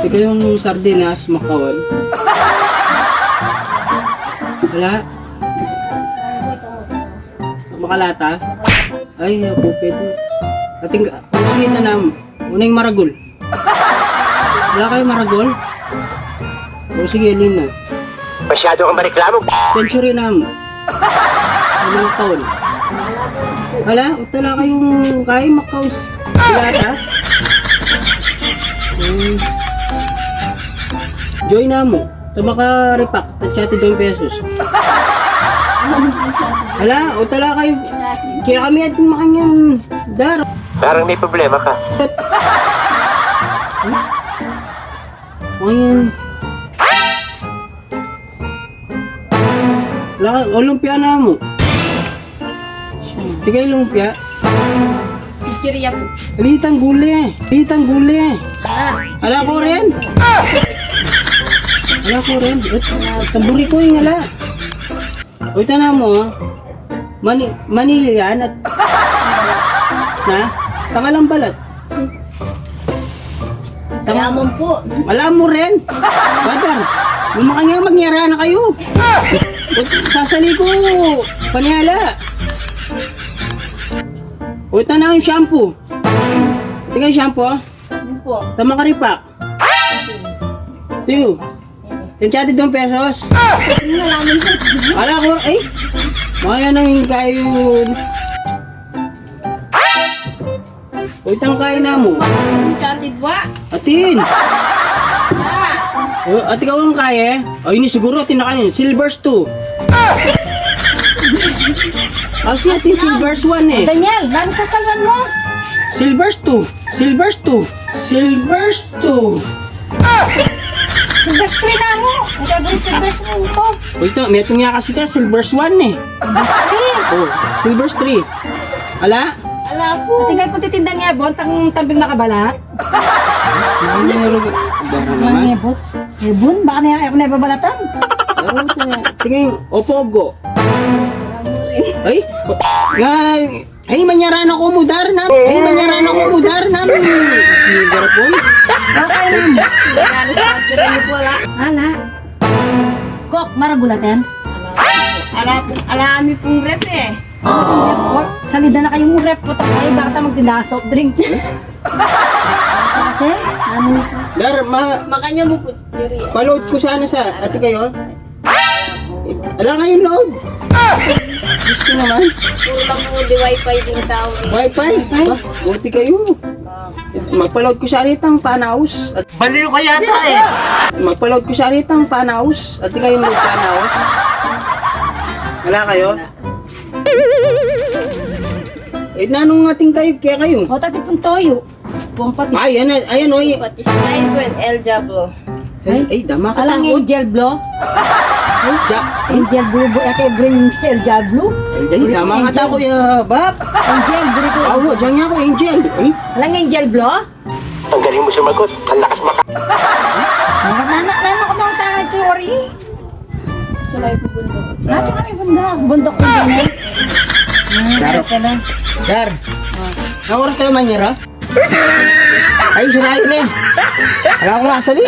Ito yung sardinas, makawal. Wala? Makalata? Ay, ako pwede. Ating, sige na nam. Una yung maragol. Wala kayo maragol? O sige, alin na. Masyado kang mareklamo. Century nam. Anong taon? Wala? Wala kayong kaya makaus. Wala. Joy na mo. Tama ka repack. Tatsati 2 pesos. Wala? O tala kayo. Kaya kami at makanyang dar. Parang may problema ka. Ngayon. Wala ka. O lumpia na mo. Tigay lumpia. Chichirya po. Litang guli. Litang guli. Ala ko rin. Ala ko rin. Tamburi ko yung ala. O ito na mo. Manila yan at na tangalang balat. Yaman po. Alam mo rin. Badar. Lumakanya magyara na kayo. Sasali ko. Panihala. O ito na yung shampoo. Tingnan yung shampoo. Ano po? Tama ka ripak. Ito. Tinsyati 2 pesos. Ano nalaman po? Ala ko, ay. Maya nang kayo. O itang kain na mo. Charted ba? Atin. O, at ikaw ang kaya. Ay, ini siguro atin na kayo. Silvers 2. Kasi atin Silvers 1 eh. Daniel, lalo sa salwan mo. Silvers 2. Silvers 2. Silvers 2. Silvers 3 na mo. Ang gagawin silvers mo ito. O ito, may itong nga kasi tayo, Silvers 1 eh. O, Silvers 3. Ala? Ala po. Tingay po titindang ebon, tang tambing nakabalat. Ang ebon? Ebon? Baka na ako nababalatan? Tingin, opogo. Ay, ay manyaran ako mudar na. Ay manyaran ako mudar na. Garapon. Okay lang. Lalo sa salwan po la. Ala. Kok, maragulaten? Alami pong rep eh. Salida na kayong rep po tayo. Baka tayo magtinda soft drinks. Kasi, ano? Dar, Makanya mo po chichirya. pa-load ko sana sa ate kayo. Ala kayong load. Gusto naman. Puro lang po di wifi din tao eh. Wi-Fi. Ba, buti kayo. Magpa-load ko sa alitang panaus. At Baliw ka yata eh. magpa-load ko sa alitang panaus. At kayong load panaus. Wala kayo? Eh, nanong ating kayo, kaya kayo? O, tati pong toyo. Puwang pati. Ay, ayan, oy. Pati sky po and El Diablo. Ay, dama ka Alang takot. angel blow? Ja, Angel blue, ake bring el diablo? ay, dama ka takot, bab. Angel, bring ko. Awo, dyan nga ako, Angel. Ay, Alang angel blow? Ang galing mo sumagot. Ang lakas maka... Nanak ko ng tangan, sorry. Sulay po bundok. Nasaan kami bundok? Bundok ko din eh. Dar. Dar. Ang oras kayo manyera? Ay, sirahin eh. Wala ko nga sali.